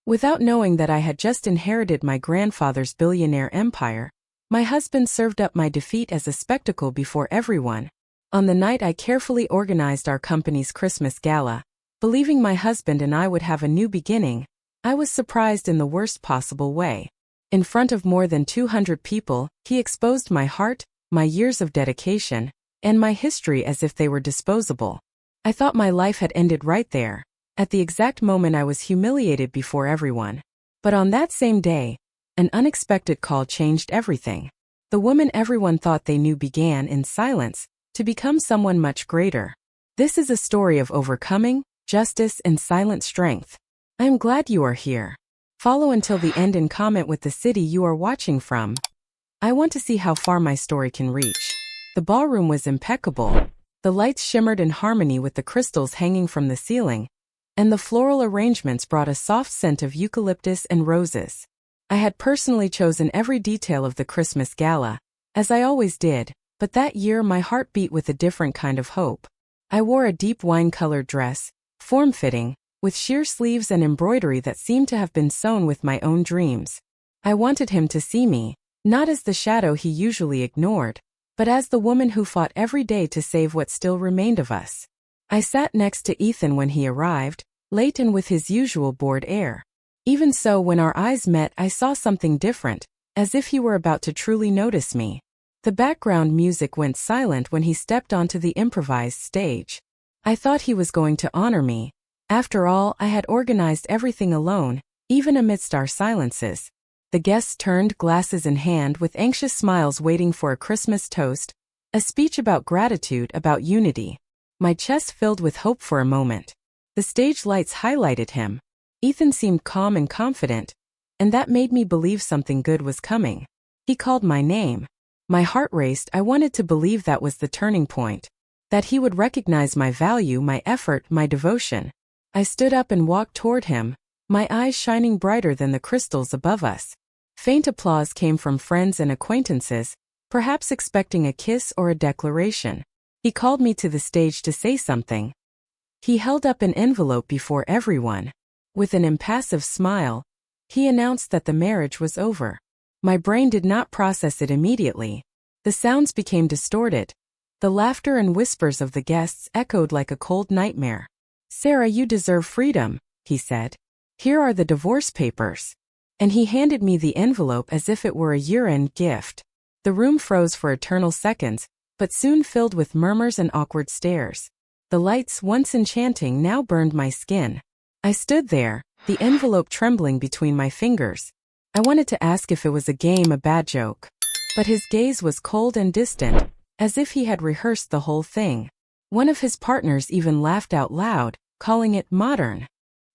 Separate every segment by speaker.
Speaker 1: Without knowing that I had just inherited my grandfather's billionaire empire, my husband served up my defeat as a spectacle before everyone. On the night I carefully organized our company's Christmas gala, believing my husband and I would have a new beginning, I was surprised in the worst possible way. In front of more than 200 people, he exposed my heart, my years of dedication, and my history as if they were disposable. I thought my life had ended right there, at the exact moment I was humiliated before everyone. But on that same day, an unexpected call changed everything. The woman everyone thought they knew began, in silence, to become someone much greater. This is a story of overcoming, justice, and silent strength. I am glad you are here. Follow until the end and comment with the city you are watching from. I want to see how far my story can reach. The ballroom was impeccable. The lights shimmered in harmony with the crystals hanging from the ceiling, and the floral arrangements brought a soft scent of eucalyptus and roses. I had personally chosen every detail of the Christmas gala, as I always did, but that year my heart beat with a different kind of hope. I wore a deep wine-colored dress, form-fitting, with sheer sleeves and embroidery that seemed to have been sewn with my own dreams. I wanted him to see me, not as the shadow he usually ignored, but as the woman who fought every day to save what still remained of us. I sat next to Ethan when he arrived, late and with his usual bored air. Even so, when our eyes met, I saw something different, as if he were about to truly notice me. The background music went silent when he stepped onto the improvised stage. I thought he was going to honor me. After all, I had organized everything alone, even amidst our silences. The guests turned, glasses in hand, with anxious smiles waiting for a Christmas toast, a speech about gratitude, about unity. My chest filled with hope for a moment. The stage lights highlighted him. Ethan seemed calm and confident, and that made me believe something good was coming. He called my name. My heart raced. I wanted to believe that was the turning point, that he would recognize my value, my effort, my devotion. I stood up and walked toward him, my eyes shining brighter than the crystals above us. Faint applause came from friends and acquaintances, perhaps expecting a kiss or a declaration. He called me to the stage to say something. He held up an envelope before everyone. With an impassive smile, he announced that the marriage was over. My brain did not process it immediately. The sounds became distorted. The laughter and whispers of the guests echoed like a cold nightmare. "Sarah, you deserve freedom," he said. "Here are the divorce papers." And he handed me the envelope as if it were a year-end gift. The room froze for eternal seconds, but soon filled with murmurs and awkward stares. The lights, once enchanting, now burned my skin. I stood there, the envelope trembling between my fingers. I wanted to ask if it was a game, a bad joke. But his gaze was cold and distant, as if he had rehearsed the whole thing. One of his partners even laughed out loud, calling it modern.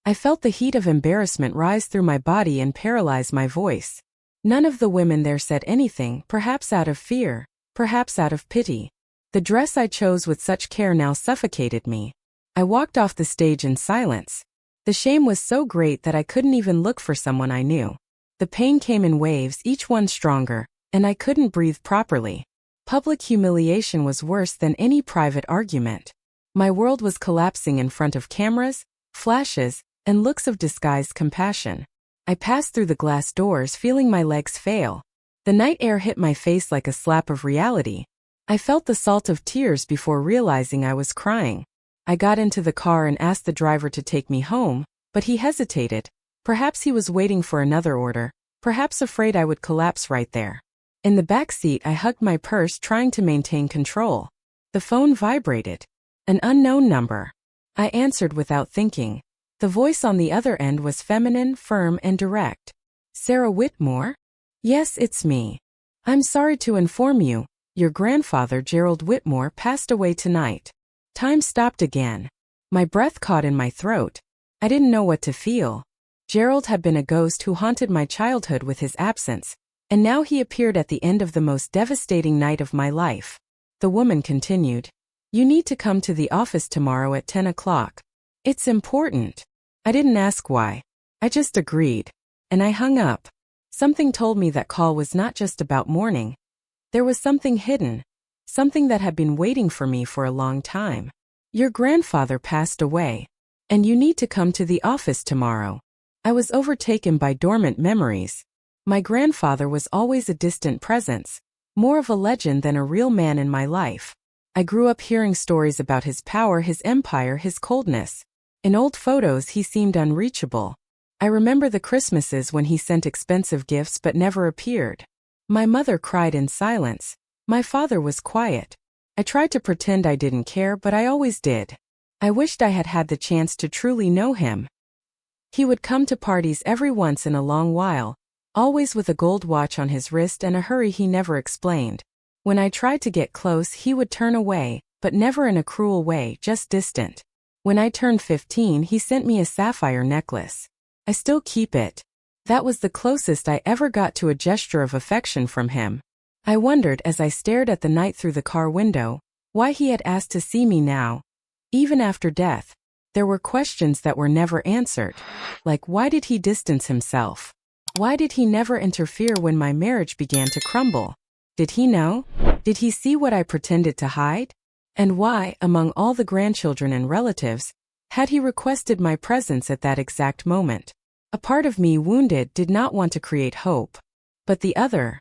Speaker 1: I felt the heat of embarrassment rise through my body and paralyze my voice. None of the women there said anything, perhaps out of fear, perhaps out of pity. The dress I chose with such care now suffocated me. I walked off the stage in silence. The shame was so great that I couldn't even look for someone I knew. The pain came in waves, each one stronger, and I couldn't breathe properly. Public humiliation was worse than any private argument. My world was collapsing in front of cameras, flashes, and looks of disguised compassion. I passed through the glass doors, feeling my legs fail. The night air hit my face like a slap of reality. I felt the salt of tears before realizing I was crying. I got into the car and asked the driver to take me home, but he hesitated. Perhaps he was waiting for another order, perhaps afraid I would collapse right there. In the back seat, I hugged my purse, trying to maintain control. The phone vibrated. An unknown number. I answered without thinking. The voice on the other end was feminine, firm, and direct. "Sarah Whitmore?" "Yes, it's me. I'm sorry to inform you, your grandfather, Gerald Whitmore, passed away tonight." Time stopped again. My breath caught in my throat. I didn't know what to feel. Gerald had been a ghost who haunted my childhood with his absence, and now he appeared at the end of the most devastating night of my life. The woman continued. "You need to come to the office tomorrow at 10 o'clock. It's important." I didn't ask why. I just agreed. And I hung up. Something told me that call was not just about mourning. There was something hidden. Something that had been waiting for me for a long time. "Your grandfather passed away. And you need to come to the office tomorrow." I was overtaken by dormant memories. My grandfather was always a distant presence, more of a legend than a real man in my life. I grew up hearing stories about his power, his empire, his coldness. In old photos he seemed unreachable. I remember the Christmases when he sent expensive gifts but never appeared. My mother cried in silence. My father was quiet. I tried to pretend I didn't care, but I always did. I wished I had had the chance to truly know him. He would come to parties every once in a long while, always with a gold watch on his wrist and a hurry he never explained. When I tried to get close, he would turn away, but never in a cruel way, just distant. When I turned 15, he sent me a sapphire necklace. I still keep it. That was the closest I ever got to a gesture of affection from him. I wondered as I stared at the night through the car window, why he had asked to see me now. Even after death, there were questions that were never answered. Like, why did he distance himself? Why did he never interfere when my marriage began to crumble? Did he know? Did he see what I pretended to hide? And why, among all the grandchildren and relatives, had he requested my presence at that exact moment? A part of me, wounded, did not want to create hope. But the other,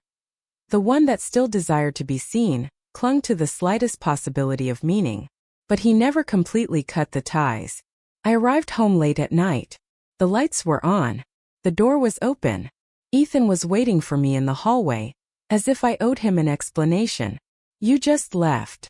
Speaker 1: the one that still desired to be seen, clung to the slightest possibility of meaning. But he never completely cut the ties. I arrived home late at night. The lights were on. The door was open. Ethan was waiting for me in the hallway, as if I owed him an explanation. "You just left?"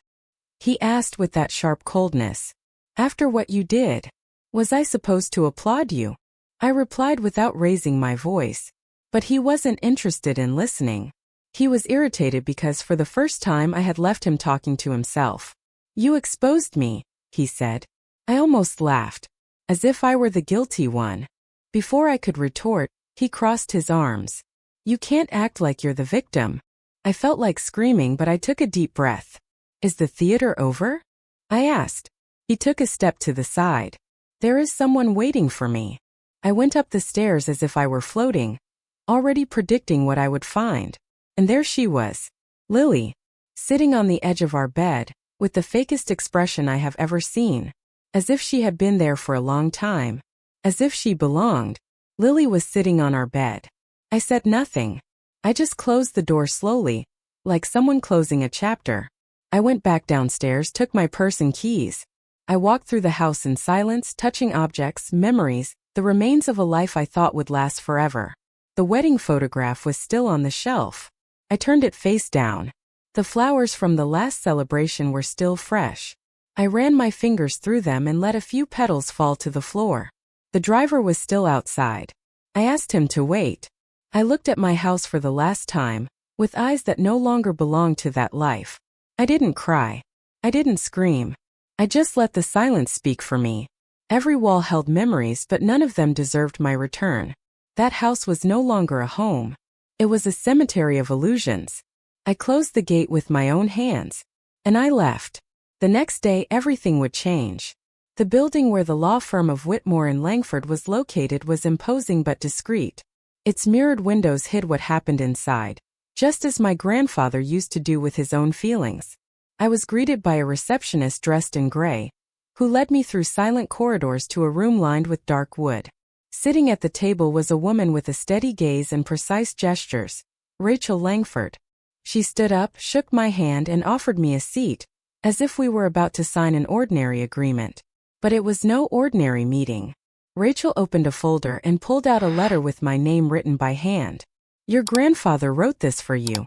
Speaker 1: he asked with that sharp coldness. "After what you did? Was I supposed to applaud you?" I replied without raising my voice. But he wasn't interested in listening. He was irritated because for the first time I had left him talking to himself. "You exposed me," he said. I almost laughed, as if I were the guilty one. Before I could retort, he crossed his arms. "You can't act like you're the victim." I felt like screaming, but I took a deep breath. "Is the theater over?" I asked. He took a step to the side. "There is someone waiting for me." I went up the stairs as if I were floating, already predicting what I would find. And there she was, Lily, sitting on the edge of our bed, with the fakest expression I have ever seen. As if she had been there for a long time. As if she belonged. Lily was sitting on our bed. I said nothing. I just closed the door slowly, like someone closing a chapter. I went back downstairs, took my purse and keys. I walked through the house in silence, touching objects, memories, the remains of a life I thought would last forever. The wedding photograph was still on the shelf. I turned it face down. The flowers from the last celebration were still fresh. I ran my fingers through them and let a few petals fall to the floor. The driver was still outside. I asked him to wait. I looked at my house for the last time, with eyes that no longer belonged to that life. I didn't cry. I didn't scream. I just let the silence speak for me. Every wall held memories, but none of them deserved my return. That house was no longer a home. It was a cemetery of illusions. I closed the gate with my own hands. And I left. The next day everything would change. The building where the law firm of Whitmore and Langford was located was imposing but discreet. Its mirrored windows hid what happened inside, just as my grandfather used to do with his own feelings. I was greeted by a receptionist dressed in gray, who led me through silent corridors to a room lined with dark wood. Sitting at the table was a woman with a steady gaze and precise gestures, Rachel Langford. She stood up, shook my hand, and offered me a seat, as if we were about to sign an ordinary agreement. But it was no ordinary meeting. Rachel opened a folder and pulled out a letter with my name written by hand. "Your grandfather wrote this for you.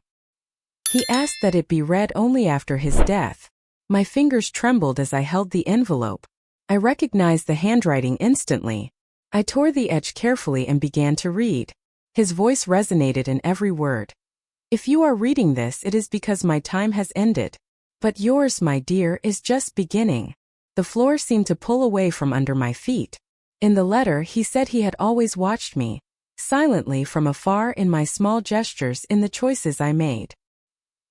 Speaker 1: He asked that it be read only after his death." My fingers trembled as I held the envelope. I recognized the handwriting instantly. I tore the edge carefully and began to read. His voice resonated in every word. "If you are reading this, it is because my time has ended. But yours, my dear, is just beginning." The floor seemed to pull away from under my feet. In the letter, he said he had always watched me, silently from afar, in my small gestures, in the choices I made.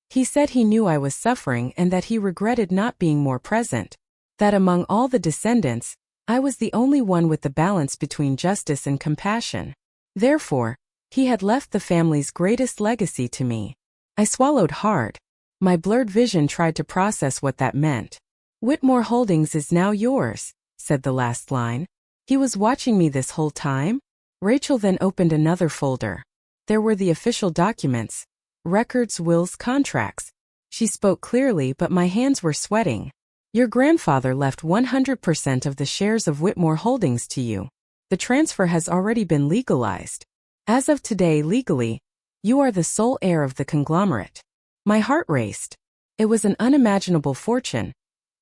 Speaker 1: He said he knew I was suffering and that he regretted not being more present. That among all the descendants, I was the only one with the balance between justice and compassion. Therefore, he had left the family's greatest legacy to me. I swallowed hard. My blurred vision tried to process what that meant. "Whitmore Holdings is now yours," said the last line. He was watching me this whole time? Rachel then opened another folder. There were the official documents, records, wills, contracts. She spoke clearly, but my hands were sweating. Your grandfather left 100% of the shares of Whitmore Holdings to you. The transfer has already been legalized. As of today, legally, you are the sole heir of the conglomerate. My heart raced. It was an unimaginable fortune,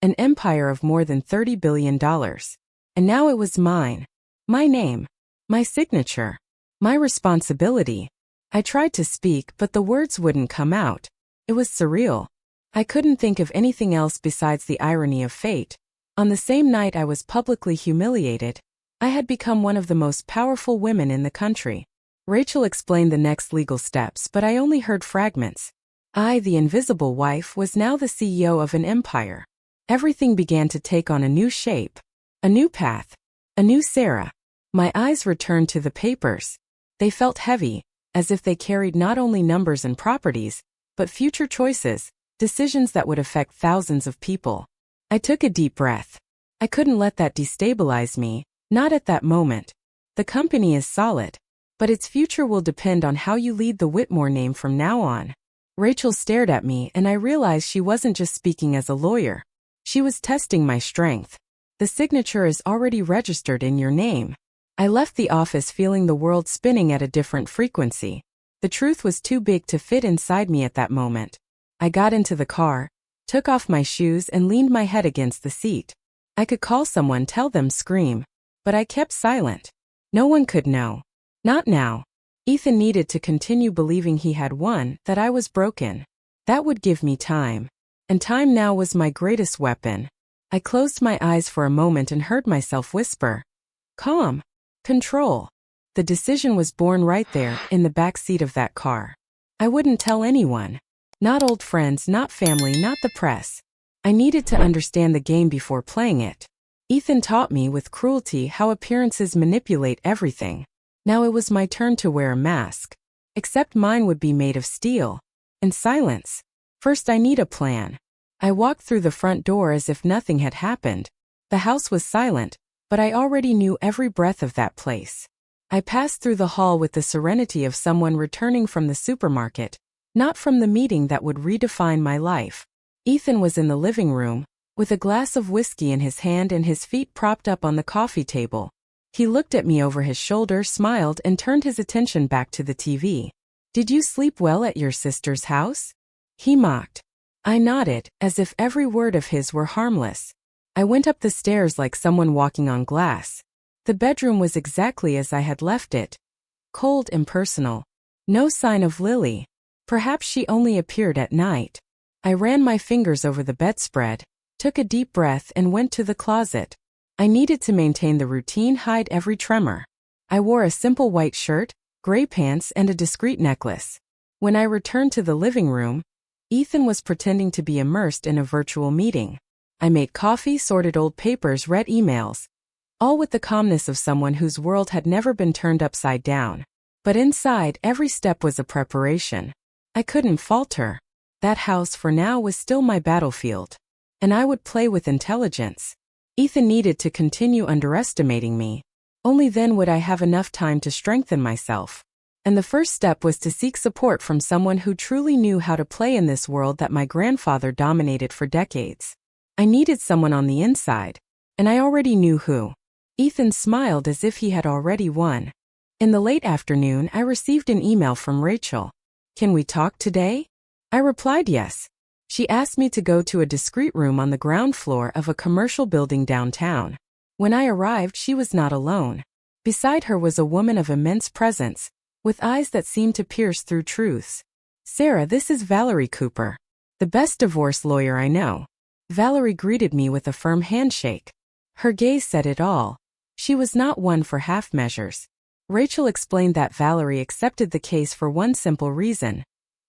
Speaker 1: an empire of more than $30 billion. And now it was mine. My name. My signature. My responsibility. I tried to speak, but the words wouldn't come out. It was surreal. I couldn't think of anything else besides the irony of fate. On the same night I was publicly humiliated, I had become one of the most powerful women in the country. Rachel explained the next legal steps, but I only heard fragments. I, the invisible wife, was now the CEO of an empire. Everything began to take on a new shape, a new path, a new Sarah. My eyes returned to the papers. They felt heavy, as if they carried not only numbers and properties, but future choices, decisions that would affect thousands of people. I took a deep breath. I couldn't let that destabilize me, not at that moment. The company is solid, but its future will depend on how you lead the Whitmore name from now on. Rachel stared at me, and I realized she wasn't just speaking as a lawyer. She was testing my strength. The signature is already registered in your name. I left the office feeling the world spinning at a different frequency. The truth was too big to fit inside me at that moment. I got into the car, took off my shoes and leaned my head against the seat. I could call someone, tell them, scream. But I kept silent. No one could know. Not now. Ethan needed to continue believing he had won, that I was broken. That would give me time. And time now was my greatest weapon. I closed my eyes for a moment and heard myself whisper, calm. Control. The decision was born right there, in the back seat of that car. I wouldn't tell anyone. Not old friends, not family, not the press. I needed to understand the game before playing it. Ethan taught me with cruelty how appearances manipulate everything. Now it was my turn to wear a mask. Except mine would be made of steel. In silence. First I need a plan. I walked through the front door as if nothing had happened. The house was silent, but I already knew every breath of that place. I passed through the hall with the serenity of someone returning from the supermarket, not from the meeting that would redefine my life. Ethan was in the living room, with a glass of whiskey in his hand and his feet propped up on the coffee table. He looked at me over his shoulder, smiled, and turned his attention back to the TV. Did you sleep well at your sister's house? He mocked. I nodded, as if every word of his were harmless. I went up the stairs like someone walking on glass. The bedroom was exactly as I had left it. Cold, impersonal. No sign of Lily. Perhaps she only appeared at night. I ran my fingers over the bedspread, took a deep breath and went to the closet. I needed to maintain the routine, hide every tremor. I wore a simple white shirt, gray pants and a discreet necklace. When I returned to the living room, Ethan was pretending to be immersed in a virtual meeting. I made coffee, sorted old papers, read emails. All with the calmness of someone whose world had never been turned upside down. But inside, every step was a preparation. I couldn't falter. That house for now was still my battlefield. And I would play with intelligence. Ethan needed to continue underestimating me. Only then would I have enough time to strengthen myself. And the first step was to seek support from someone who truly knew how to play in this world that my grandfather dominated for decades. I needed someone on the inside. And I already knew who. Ethan smiled as if he had already won. In the late afternoon, I received an email from Rachel. Can we talk today? I replied yes. She asked me to go to a discreet room on the ground floor of a commercial building downtown. When I arrived, she was not alone. Beside her was a woman of immense presence, with eyes that seemed to pierce through truths. Sarah, this is Valerie Cooper, the best divorce lawyer I know. Valerie greeted me with a firm handshake. Her gaze said it all. She was not one for half measures. Rachel explained that Valerie accepted the case for one simple reason.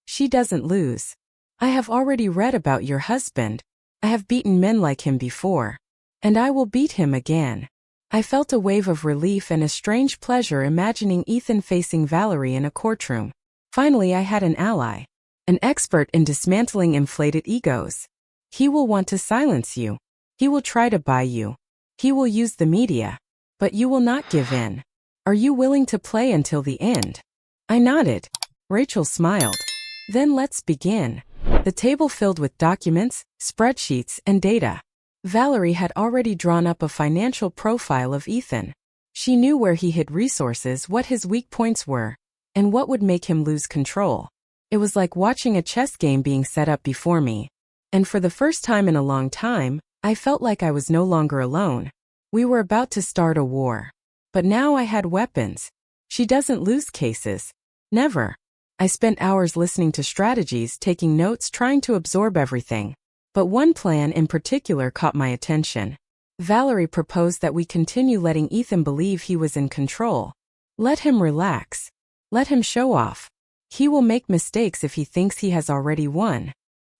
Speaker 1: She doesn't lose. I have already read about your husband. I have beaten men like him before. And I will beat him again. I felt a wave of relief and a strange pleasure imagining Ethan facing Valerie in a courtroom. Finally, I had an ally. An expert in dismantling inflated egos. He will want to silence you. He will try to buy you. He will use the media. But you will not give in. Are you willing to play until the end? I nodded. Rachel smiled. Then let's begin. The table filled with documents, spreadsheets, and data. Valerie had already drawn up a financial profile of Ethan. She knew where he hid resources, what his weak points were, and what would make him lose control. It was like watching a chess game being set up before me. And for the first time in a long time, I felt like I was no longer alone. We were about to start a war. But now I had weapons. She doesn't lose cases. Never. I spent hours listening to strategies, taking notes, trying to absorb everything. But one plan in particular caught my attention. Valerie proposed that we continue letting Ethan believe he was in control. Let him relax. Let him show off. He will make mistakes if he thinks he has already won.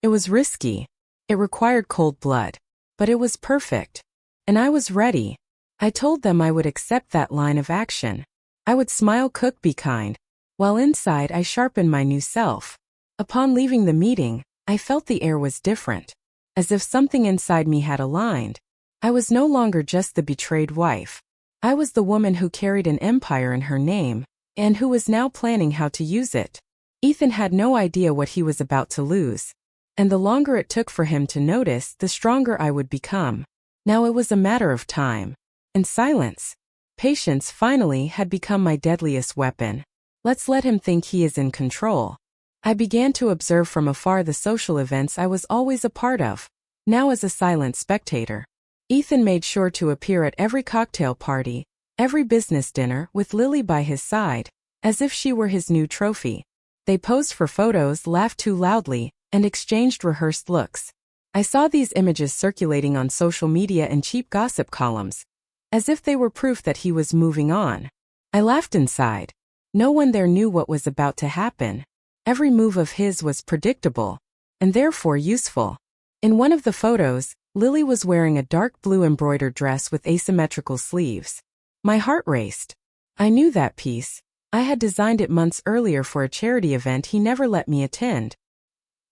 Speaker 1: It was risky. It required cold blood. But it was perfect. And I was ready. I told them I would accept that line of action. I would smile, cook, be kind. While inside I sharpened my new self. Upon leaving the meeting, I felt the air was different. As if something inside me had aligned. I was no longer just the betrayed wife. I was the woman who carried an empire in her name, and who was now planning how to use it. Ethan had no idea what he was about to lose. And the longer it took for him to notice, the stronger I would become. Now it was a matter of time. And silence. Patience, finally, had become my deadliest weapon. Let's let him think he is in control. I began to observe from afar the social events I was always a part of, now as a silent spectator. Ethan made sure to appear at every cocktail party, every business dinner, with Lily by his side, as if she were his new trophy. They posed for photos, laughed too loudly, and exchanged rehearsed looks. I saw these images circulating on social media and cheap gossip columns, as if they were proof that he was moving on. I laughed inside. No one there knew what was about to happen. Every move of his was predictable, and therefore useful. In one of the photos, Lily was wearing a dark blue embroidered dress with asymmetrical sleeves. My heart raced. I knew that piece. I had designed it months earlier for a charity event he never let me attend.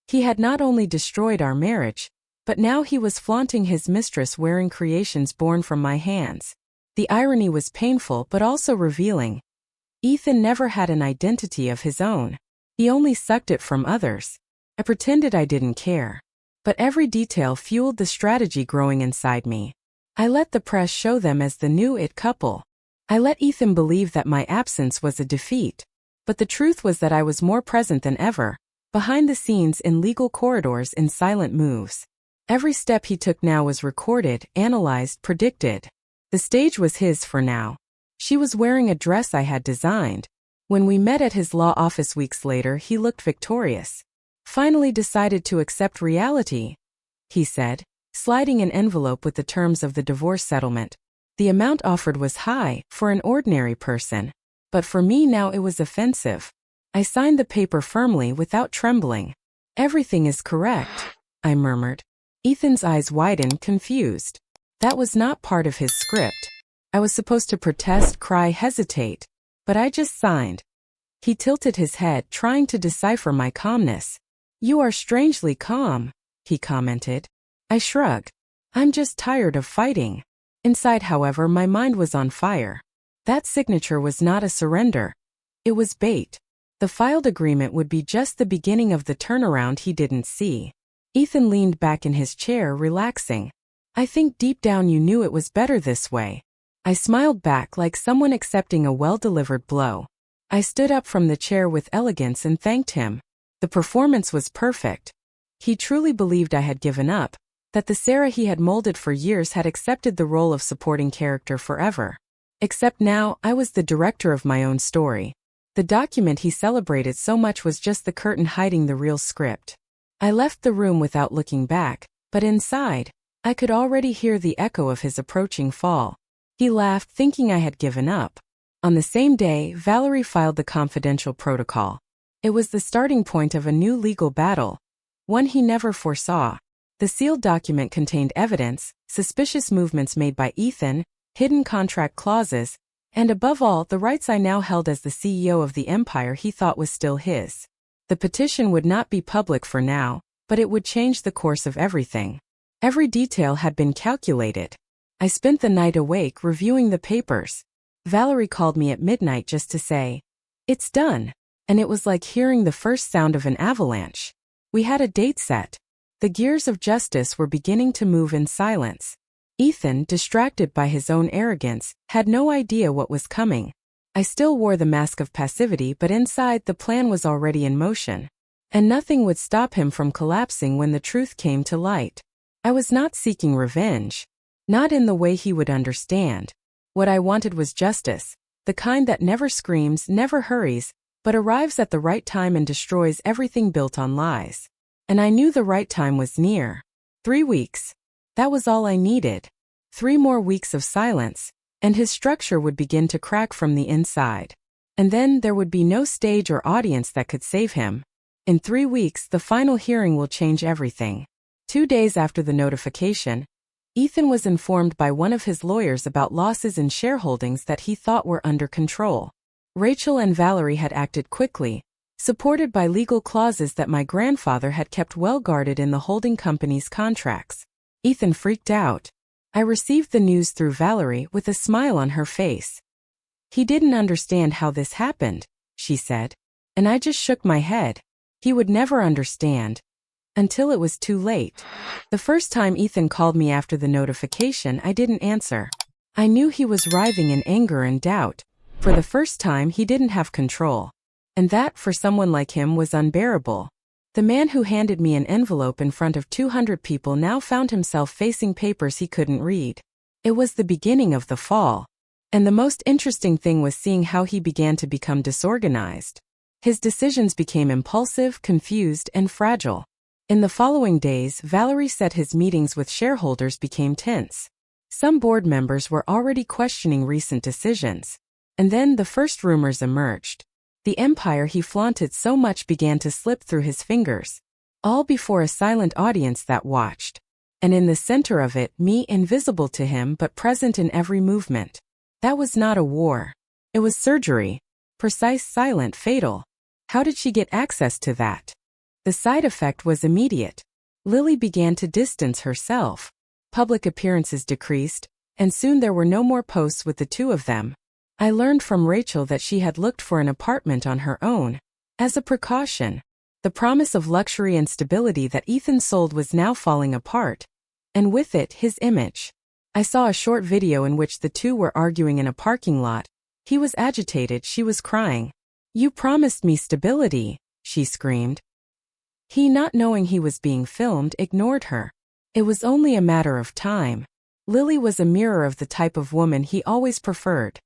Speaker 1: He had not only destroyed our marriage, but now he was flaunting his mistress wearing creations born from my hands. The irony was painful but also revealing. Ethan never had an identity of his own. He only sucked it from others. I pretended I didn't care. But every detail fueled the strategy growing inside me. I let the press show them as the new it couple. I let Ethan believe that my absence was a defeat. But the truth was that I was more present than ever, behind the scenes in legal corridors in silent moves. Every step he took now was recorded, analyzed, predicted. The stage was his for now. She was wearing a dress I had designed. When we met at his law office weeks later, he looked victorious. Finally decided to accept reality, he said, sliding an envelope with the terms of the divorce settlement. The amount offered was high, for an ordinary person. But for me now it was offensive. I signed the paper firmly without trembling. Everything is correct, I murmured. Ethan's eyes widened, confused. That was not part of his script. I was supposed to protest, cry, hesitate. But I just signed. He tilted his head, trying to decipher my calmness. You are strangely calm, he commented. I shrugged. I'm just tired of fighting. Inside, however, my mind was on fire. That signature was not a surrender. It was bait. The filed agreement would be just the beginning of the turnaround he didn't see. Ethan leaned back in his chair, relaxing. I think deep down you knew it was better this way. I smiled back like someone accepting a well-delivered blow. I stood up from the chair with elegance and thanked him. The performance was perfect. He truly believed I had given up, that the Sarah he had molded for years had accepted the role of supporting character forever. Except now, I was the director of my own story. The document he celebrated so much was just the curtain hiding the real script. I left the room without looking back, but inside, I could already hear the echo of his approaching fall. He laughed, thinking I had given up. On the same day, Valerie filed the confidential protocol. It was the starting point of a new legal battle, one he never foresaw. The sealed document contained evidence, suspicious movements made by Ethan, hidden contract clauses, and above all, the rights I now held as the CEO of the empire he thought was still his. The petition would not be public for now, but it would change the course of everything. Every detail had been calculated. I spent the night awake reviewing the papers. Valerie called me at midnight just to say, "It's done." And it was like hearing the first sound of an avalanche. We had a date set. The gears of justice were beginning to move in silence. Ethan, distracted by his own arrogance, had no idea what was coming. I still wore the mask of passivity, but inside the plan was already in motion. And nothing would stop him from collapsing when the truth came to light. I was not seeking revenge. Not in the way he would understand. What I wanted was justice, the kind that never screams, never hurries, but arrives at the right time and destroys everything built on lies. And I knew the right time was near. 3 weeks. That was all I needed. 3 more weeks of silence, and his structure would begin to crack from the inside. And then there would be no stage or audience that could save him. In 3 weeks, the final hearing will change everything. 2 days after the notification, Ethan was informed by one of his lawyers about losses in shareholdings that he thought were under control. Rachel and Valerie had acted quickly, supported by legal clauses that my grandfather had kept well guarded in the holding company's contracts. Ethan freaked out. I received the news through Valerie with a smile on her face. "He didn't understand how this happened," she said. And I just shook my head. He would never understand. Until it was too late. The first time Ethan called me after the notification, I didn't answer. I knew he was writhing in anger and doubt. For the first time, he didn't have control. And that, for someone like him, was unbearable. The man who handed me an envelope in front of 200 people now found himself facing papers he couldn't read. It was the beginning of the fall. And the most interesting thing was seeing how he began to become disorganized. His decisions became impulsive, confused, and fragile. In the following days, Valerie said his meetings with shareholders became tense. Some board members were already questioning recent decisions. And then the first rumors emerged. The empire he flaunted so much began to slip through his fingers. All before a silent audience that watched. And in the center of it, me, invisible to him but present in every movement. That was not a war. It was surgery. Precise, silent, fatal. How did she get access to that? The side effect was immediate. Lily began to distance herself. Public appearances decreased, and soon there were no more posts with the two of them. I learned from Rachel that she had looked for an apartment on her own. As a precaution, the promise of luxury and stability that Ethan sold was now falling apart. And with it, his image. I saw a short video in which the two were arguing in a parking lot. He was agitated, she was crying. "You promised me stability," she screamed. He, not knowing he was being filmed, ignored her. It was only a matter of time. Lily was a mirror of the type of woman he always preferred.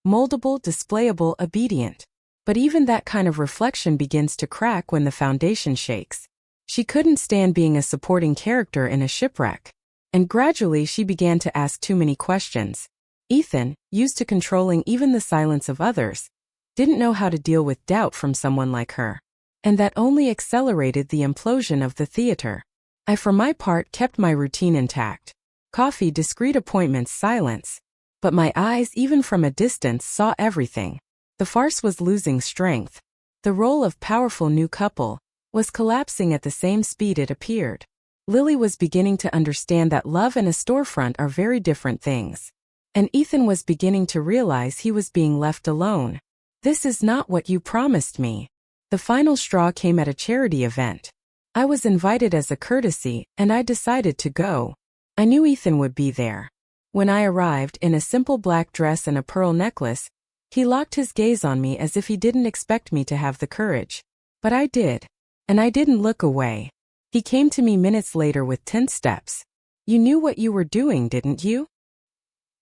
Speaker 1: Moldable, displayable, obedient. But even that kind of reflection begins to crack when the foundation shakes. She couldn't stand being a supporting character in a shipwreck. And gradually she began to ask too many questions. Ethan, used to controlling even the silence of others, didn't know how to deal with doubt from someone like her. And that only accelerated the implosion of the theater. I, for my part, kept my routine intact. Coffee, discreet appointments, silence. But my eyes, even from a distance, saw everything. The farce was losing strength. The role of powerful new couple was collapsing at the same speed it appeared. Lily was beginning to understand that love and a storefront are very different things. And Ethan was beginning to realize he was being left alone. "This is not what you promised me." The final straw came at a charity event. I was invited as a courtesy, and I decided to go. I knew Ethan would be there. When I arrived, in a simple black dress and a pearl necklace, he locked his gaze on me as if he didn't expect me to have the courage. But I did. And I didn't look away. He came to me minutes later with 10 steps. "You knew what you were doing, didn't you?"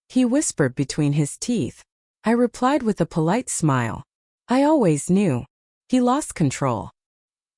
Speaker 1: He whispered between his teeth. I replied with a polite smile. "I always knew." He lost control.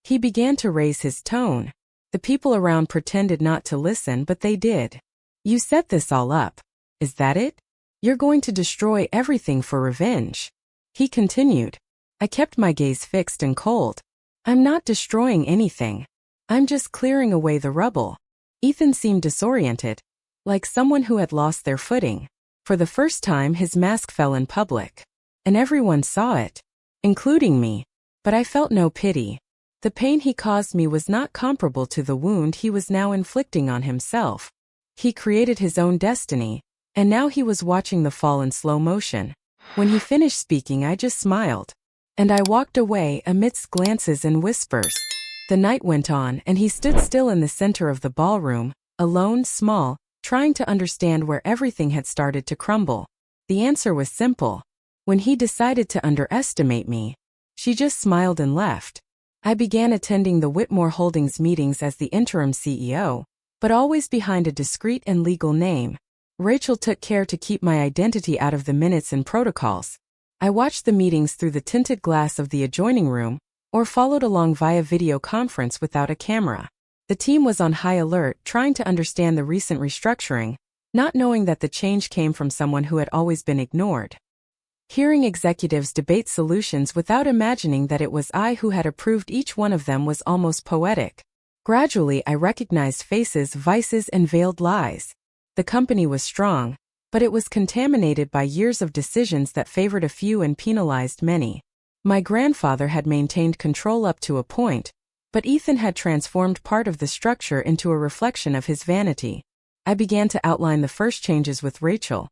Speaker 1: He began to raise his tone. The people around pretended not to listen, but they did. "You set this all up. Is that it? You're going to destroy everything for revenge." He continued. I kept my gaze fixed and cold. "I'm not destroying anything. I'm just clearing away the rubble." Ethan seemed disoriented, like someone who had lost their footing. For the first time, his mask fell in public. And everyone saw it, including me. But I felt no pity. The pain he caused me was not comparable to the wound he was now inflicting on himself. He created his own destiny, and now he was watching the fall in slow motion. When he finished speaking, I just smiled. And I walked away amidst glances and whispers. The night went on, and he stood still in the center of the ballroom, alone, small, trying to understand where everything had started to crumble. The answer was simple. When he decided to underestimate me, she just smiled and left. I began attending the Whitmore Holdings meetings as the interim CEO, but always behind a discreet and legal name. Rachel took care to keep my identity out of the minutes and protocols. I watched the meetings through the tinted glass of the adjoining room, or followed along via video conference without a camera. The team was on high alert, trying to understand the recent restructuring, not knowing that the change came from someone who had always been ignored. Hearing executives debate solutions without imagining that it was I who had approved each one of them was almost poetic. Gradually, I recognized faces, vices, and veiled lies. The company was strong, but it was contaminated by years of decisions that favored a few and penalized many. My grandfather had maintained control up to a point, but Ethan had transformed part of the structure into a reflection of his vanity. I began to outline the first changes with Rachel.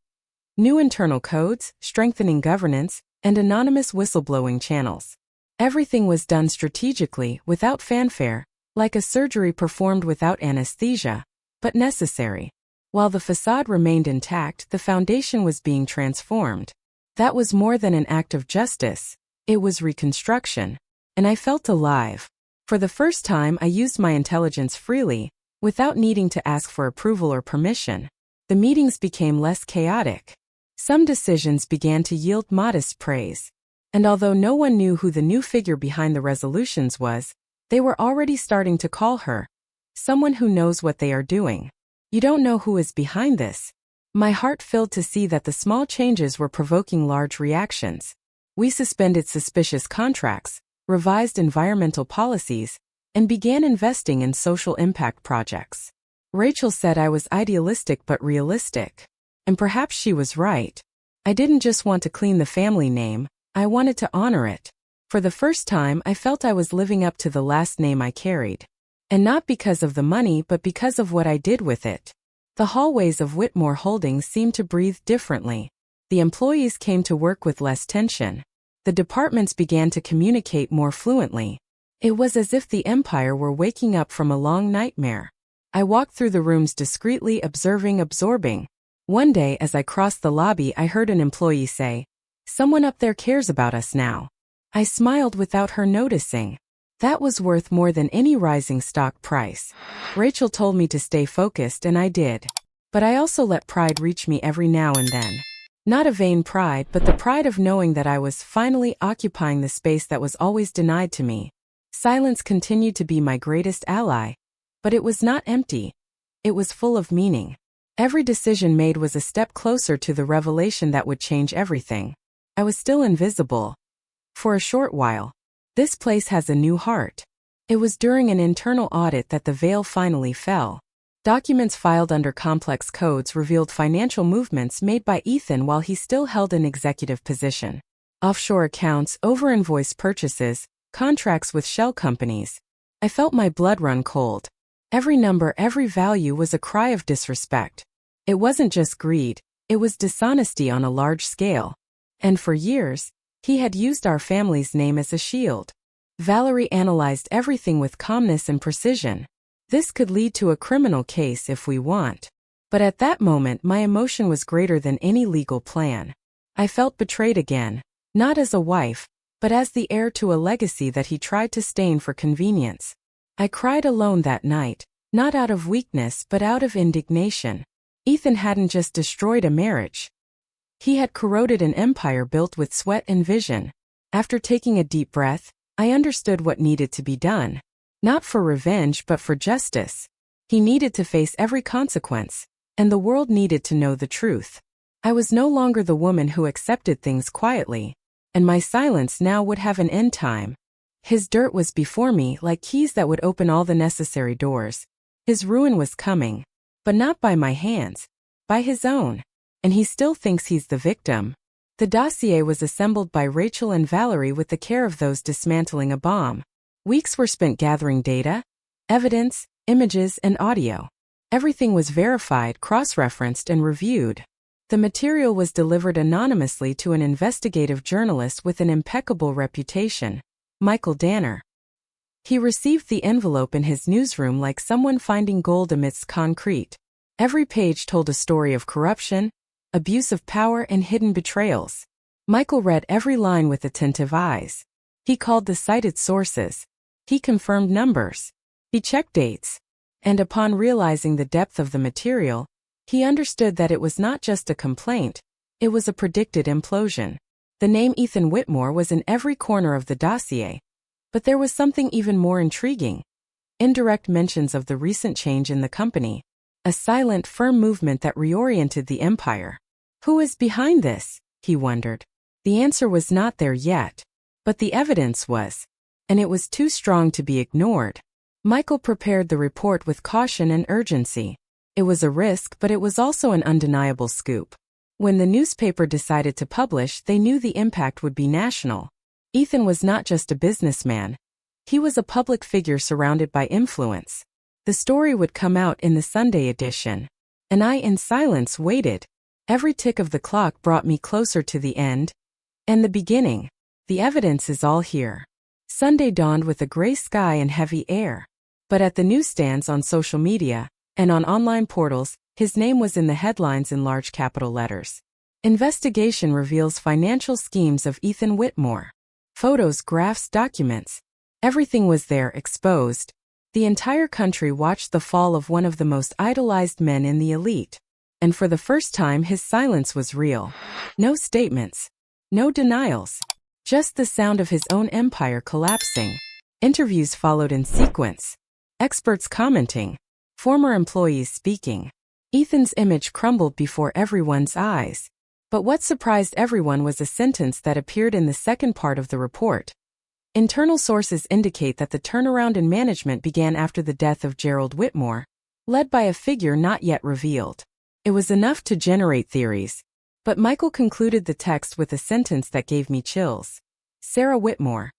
Speaker 1: New internal codes, strengthening governance, and anonymous whistleblowing channels. Everything was done strategically, without fanfare, like a surgery performed without anesthesia, but necessary. While the facade remained intact, the foundation was being transformed. That was more than an act of justice. It was reconstruction. And I felt alive. For the first time, I used my intelligence freely, without needing to ask for approval or permission. The meetings became less chaotic. Some decisions began to yield modest praise. And although no one knew who the new figure behind the resolutions was, they were already starting to call her someone who knows what they are doing. You don't know who is behind this. My heart filled to see that the small changes were provoking large reactions. We suspended suspicious contracts, revised environmental policies, and began investing in social impact projects. Rachel said I was idealistic but realistic. And perhaps she was right. I didn't just want to clean the family name, I wanted to honor it. For the first time, I felt I was living up to the last name I carried. And not because of the money, but because of what I did with it. The hallways of Whitmore Holdings seemed to breathe differently. The employees came to work with less tension. The departments began to communicate more fluently. It was as if the empire were waking up from a long nightmare. I walked through the rooms discreetly, absorbing. One day, as I crossed the lobby, I heard an employee say, "Someone up there cares about us now." I smiled without her noticing. That was worth more than any rising stock price. Rachel told me to stay focused, and I did. But I also let pride reach me every now and then. Not a vain pride, but the pride of knowing that I was finally occupying the space that was always denied to me. Silence continued to be my greatest ally. But it was not empty. It was full of meaning. Every decision made was a step closer to the revelation that would change everything. I was still invisible. For a short while. This place has a new heart. It was during an internal audit that the veil finally fell. Documents filed under complex codes revealed financial movements made by Ethan while he still held an executive position. Offshore accounts, over-invoiced purchases, contracts with shell companies. I felt my blood run cold. Every number, every value was a cry of disrespect. It wasn't just greed, it was dishonesty on a large scale. And for years, he had used our family's name as a shield. Valerie analyzed everything with calmness and precision. This could lead to a criminal case if we want. But at that moment, my emotion was greater than any legal plan. I felt betrayed again, not as a wife, but as the heir to a legacy that he tried to stain for convenience. I cried alone that night, not out of weakness but out of indignation. Ethan hadn't just destroyed a marriage. He had corroded an empire built with sweat and vision. After taking a deep breath, I understood what needed to be done. Not for revenge but for justice. He needed to face every consequence, and the world needed to know the truth. I was no longer the woman who accepted things quietly, and my silence now would have an end time. His dirt was before me like keys that would open all the necessary doors. His ruin was coming, but not by my hands, by his own. And he still thinks he's the victim. The dossier was assembled by Rachel and Valerie with the care of those dismantling a bomb. Weeks were spent gathering data, evidence, images, and audio. Everything was verified, cross-referenced, and reviewed. The material was delivered anonymously to an investigative journalist with an impeccable reputation, Michael Danner. He received the envelope in his newsroom like someone finding gold amidst concrete. Every page told a story of corruption, abuse of power, and hidden betrayals. Michael read every line with attentive eyes. He called the cited sources. He confirmed numbers. He checked dates. And upon realizing the depth of the material, he understood that it was not just a complaint, it was a predicted implosion. The name Ethan Whitmore was in every corner of the dossier. But there was something even more intriguing. Indirect mentions of the recent change in the company. A silent, firm movement that reoriented the empire. Who is behind this? He wondered. The answer was not there yet. But the evidence was. And it was too strong to be ignored. Michael prepared the report with caution and urgency. It was a risk, but it was also an undeniable scoop. When the newspaper decided to publish, they knew the impact would be national. Ethan was not just a businessman. He was a public figure surrounded by influence. The story would come out in the Sunday edition. And I, in silence, waited. Every tick of the clock brought me closer to the end. And the beginning. The evidence is all here. Sunday dawned with a gray sky and heavy air. But at the newsstands, on social media, and on online portals, his name was in the headlines in large capital letters. Investigation reveals financial schemes of Ethan Whitmore. Photos, graphs, documents. Everything was there, exposed. The entire country watched the fall of one of the most idolized men in the elite. And for the first time, his silence was real. No statements. No denials. Just the sound of his own empire collapsing. Interviews followed in sequence. Experts commenting. Former employees speaking. Ethan's image crumbled before everyone's eyes. But what surprised everyone was a sentence that appeared in the second part of the report. Internal sources indicate that the turnaround in management began after the death of Gerald Whitmore, led by a figure not yet revealed. It was enough to generate theories. But Michael concluded the text with a sentence that gave me chills. Sarah Whitmore.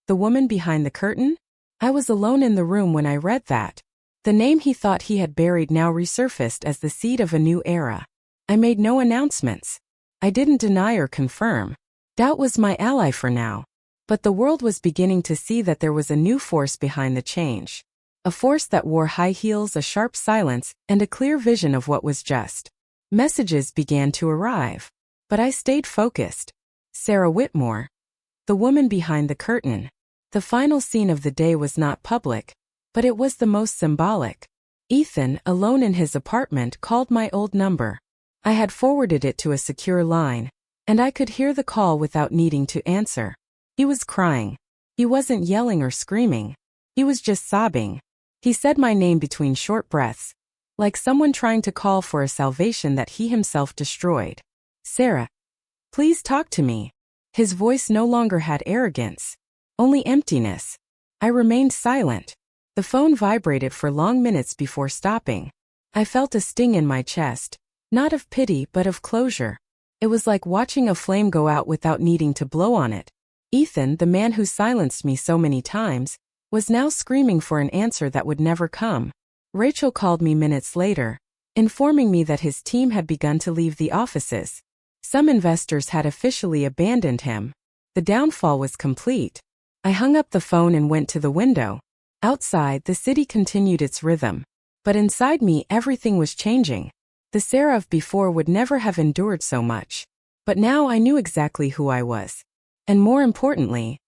Speaker 1: The woman behind the curtain? I was alone in the room when I read that. The name he thought he had buried now resurfaced as the seed of a new era. I made no announcements. I didn't deny or confirm. Doubt was my ally for now. But the world was beginning to see that there was a new force behind the change. A force that wore high heels, a sharp silence, and a clear vision of what was just. Messages began to arrive. But I stayed focused. Sarah Whitmore. The woman behind the curtain. The final scene of the day was not public, but it was the most symbolic. Ethan, alone in his apartment, called my old number. I had forwarded it to a secure line, and I could hear the call without needing to answer. He was crying. He wasn't yelling or screaming. He was just sobbing. He said my name between short breaths, like someone trying to call for a salvation that he himself destroyed. Sarah, please talk to me. His voice no longer had arrogance, only emptiness. I remained silent. The phone vibrated for long minutes before stopping. I felt a sting in my chest, not of pity but of closure. It was like watching a flame go out without needing to blow on it. Ethan, the man who silenced me so many times, was now screaming for an answer that would never come. Rachel called me minutes later, informing me that his team had begun to leave the offices. Some investors had officially abandoned him. The downfall was complete. I hung up the phone and went to the window. Outside, the city continued its rhythm. But inside me, everything was changing. The Sarah of before would never have endured so much. But now I knew exactly who I was. And more importantly,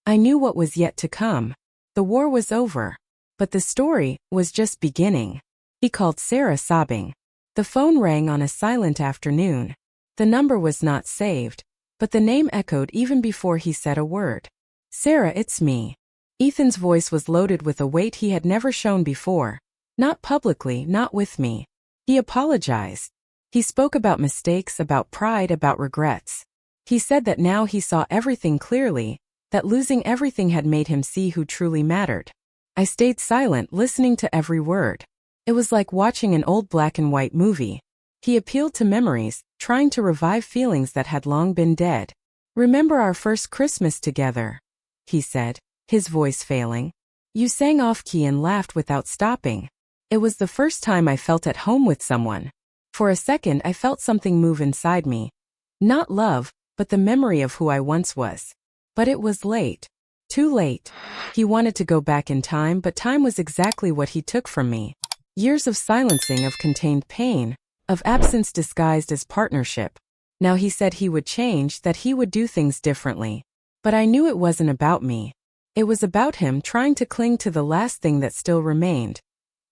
Speaker 1: I knew what was yet to come. The war was over. But the story was just beginning. He called Sarah, sobbing. The phone rang on a silent afternoon. The number was not saved, but the name echoed even before he said a word. Sarah, it's me. Ethan's voice was loaded with a weight he had never shown before. Not publicly, not with me. He apologized. He spoke about mistakes, about pride, about regrets. He said that now he saw everything clearly, that losing everything had made him see who truly mattered. I stayed silent, listening to every word. It was like watching an old black and white movie. He appealed to memories, trying to revive feelings that had long been dead. Remember our first Christmas together, he said, his voice failing. You sang off-key and laughed without stopping. It was the first time I felt at home with someone. For a second I felt something move inside me. Not love, but the memory of who I once was. But it was late. Too late. He wanted to go back in time, but time was exactly what he took from me. Years of silencing, of contained pain, of absence disguised as partnership. Now he said he would change, that he would do things differently. But I knew it wasn't about me. It was about him trying to cling to the last thing that still remained.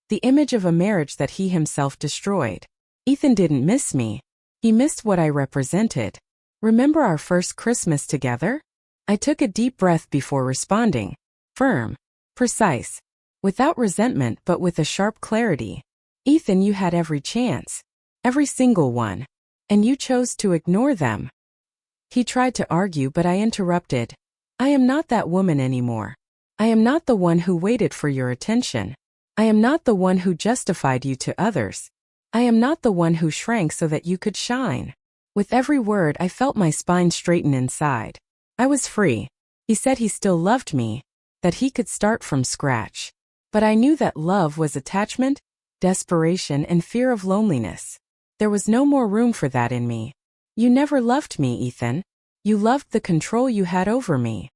Speaker 1: The image of a marriage that he himself destroyed. Ethan didn't miss me. He missed what I represented. Remember our first Christmas together? I took a deep breath before responding. Firm. Precise. Without resentment, but with a sharp clarity. Ethan, you had every chance. Every single one. And you chose to ignore them. He tried to argue, but I interrupted. I am not that woman anymore. I am not the one who waited for your attention. I am not the one who justified you to others. I am not the one who shrank so that you could shine. With every word I felt my spine straighten inside. I was free. He said he still loved me, that he could start from scratch. But I knew that love was attachment, desperation, and fear of loneliness. There was no more room for that in me. You never loved me, Ethan. You loved the control you had over me.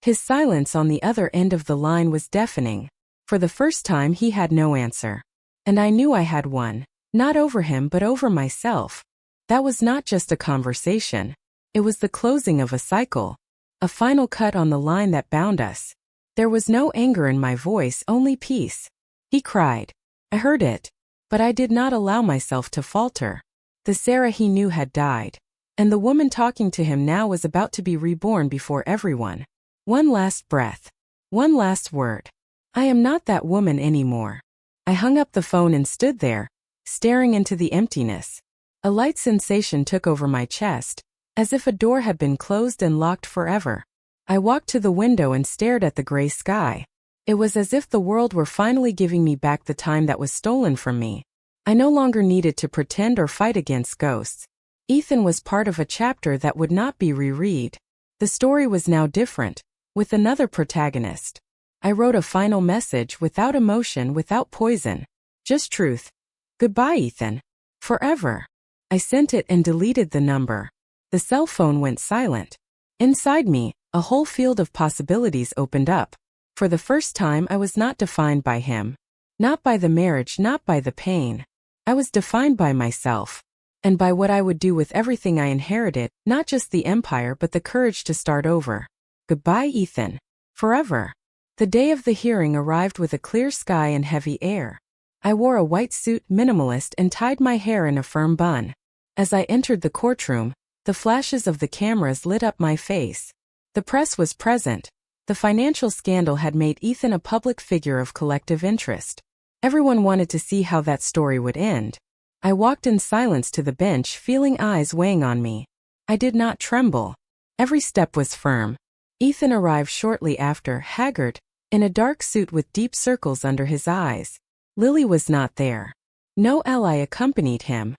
Speaker 1: His silence on the other end of the line was deafening. For the first time he had no answer. And I knew I had one, not over him but over myself. That was not just a conversation. It was the closing of a cycle. A final cut on the line that bound us. There was no anger in my voice, only peace. He cried. I heard it. But I did not allow myself to falter. The Sarah he knew had died. And the woman talking to him now was about to be reborn before everyone. One last breath. One last word. I am not that woman anymore. I hung up the phone and stood there, staring into the emptiness. A light sensation took over my chest, as if a door had been closed and locked forever. I walked to the window and stared at the gray sky. It was as if the world were finally giving me back the time that was stolen from me. I no longer needed to pretend or fight against ghosts. Ethan was part of a chapter that would not be reread. The story was now different, with another protagonist. I wrote a final message without emotion, without poison. Just truth. Goodbye, Ethan. Forever. I sent it and deleted the number. The cell phone went silent. Inside me, a whole field of possibilities opened up. For the first time I was not defined by him. Not by the marriage, not by the pain. I was defined by myself. And by what I would do with everything I inherited, not just the empire but the courage to start over. Goodbye, Ethan. Forever. The day of the hearing arrived with a clear sky and heavy air. I wore a white suit, minimalist, and tied my hair in a firm bun. As I entered the courtroom, the flashes of the cameras lit up my face. The press was present. The financial scandal had made Ethan a public figure of collective interest. Everyone wanted to see how that story would end. I walked in silence to the bench, feeling eyes weighing on me. I did not tremble. Every step was firm. Ethan arrived shortly after, haggard, in a dark suit with deep circles under his eyes. Lily was not there. No ally accompanied him.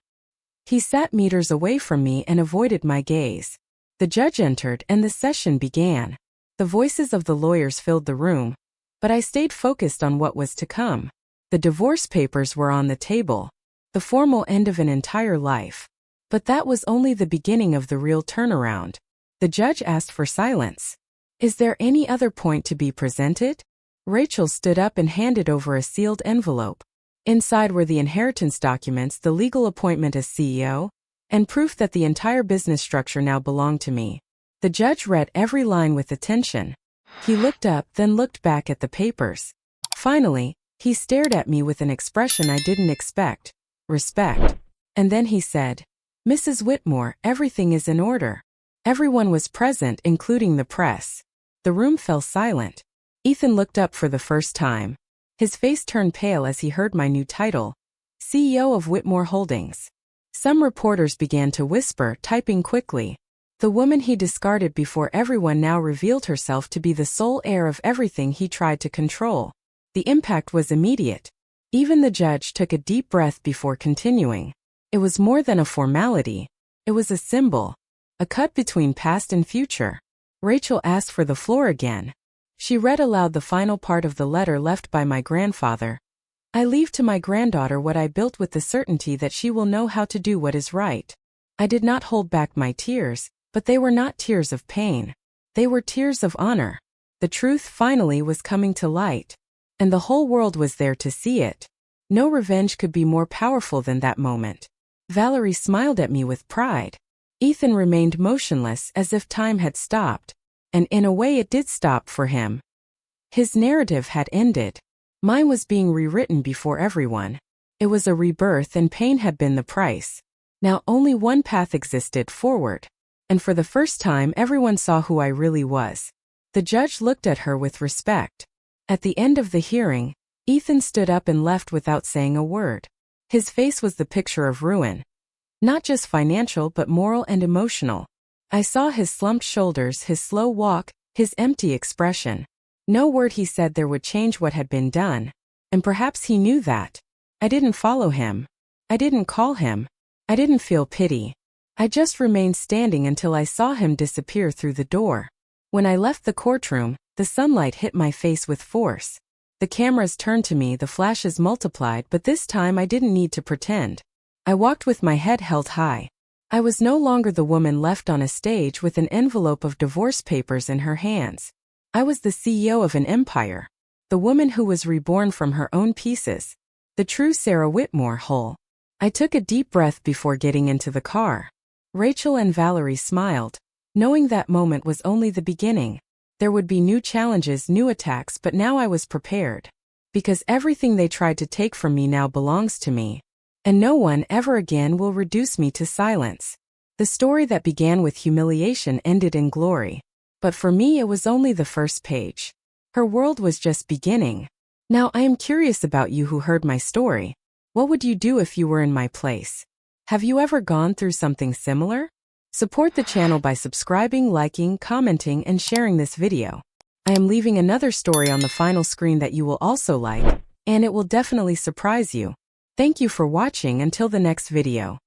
Speaker 1: He sat meters away from me and avoided my gaze. The judge entered and the session began. The voices of the lawyers filled the room, but I stayed focused on what was to come. The divorce papers were on the table. The formal end of an entire life. But that was only the beginning of the real turnaround. The judge asked for silence. Is there any other point to be presented? Rachel stood up and handed over a sealed envelope. Inside were the inheritance documents, the legal appointment as CEO, and proof that the entire business structure now belonged to me. The judge read every line with attention. He looked up, then looked back at the papers. Finally, he stared at me with an expression I didn't expect. Respect. And then he said, Mrs. Whitmore, everything is in order. Everyone was present, including the press. The room fell silent. Ethan looked up for the first time. His face turned pale as he heard my new title, CEO of Whitmore Holdings. Some reporters began to whisper, typing quickly. The woman he discarded before everyone now revealed herself to be the sole heir of everything he tried to control. The impact was immediate. Even the judge took a deep breath before continuing. It was more than a formality. It was a symbol. A cut between past and future. Rachel asked for the floor again. She read aloud the final part of the letter left by my grandfather. I leave to my granddaughter what I built with the certainty that she will know how to do what is right. I did not hold back my tears, but they were not tears of pain. They were tears of honor. The truth finally was coming to light. And the whole world was there to see it. No revenge could be more powerful than that moment. Valerie smiled at me with pride. Ethan remained motionless as if time had stopped. And in a way it did stop for him. His narrative had ended. Mine was being rewritten before everyone. It was a rebirth and pain had been the price. Now only one path existed forward. And for the first time everyone saw who I really was. The judge looked at her with respect. At the end of the hearing, Ethan stood up and left without saying a word. His face was the picture of ruin. Not just financial but moral and emotional. I saw his slumped shoulders, his slow walk, his empty expression. No word he said there would change what had been done. And perhaps he knew that. I didn't follow him. I didn't call him. I didn't feel pity. I just remained standing until I saw him disappear through the door. When I left the courtroom, the sunlight hit my face with force. The cameras turned to me, the flashes multiplied, but this time I didn't need to pretend. I walked with my head held high. I was no longer the woman left on a stage with an envelope of divorce papers in her hands. I was the CEO of an empire. The woman who was reborn from her own pieces. The true Sarah Whitmore whole. I took a deep breath before getting into the car. Rachel and Valerie smiled, knowing that moment was only the beginning. There would be new challenges, new attacks, but now I was prepared. Because everything they tried to take from me now belongs to me. And no one ever again will reduce me to silence. The story that began with humiliation ended in glory. But for me it was only the first page. Her world was just beginning. Now I am curious about you who heard my story. What would you do if you were in my place? Have you ever gone through something similar? Support the channel by subscribing, liking, commenting, and sharing this video. I am leaving another story on the final screen that you will also like, and it will definitely surprise you. Thank you for watching until the next video.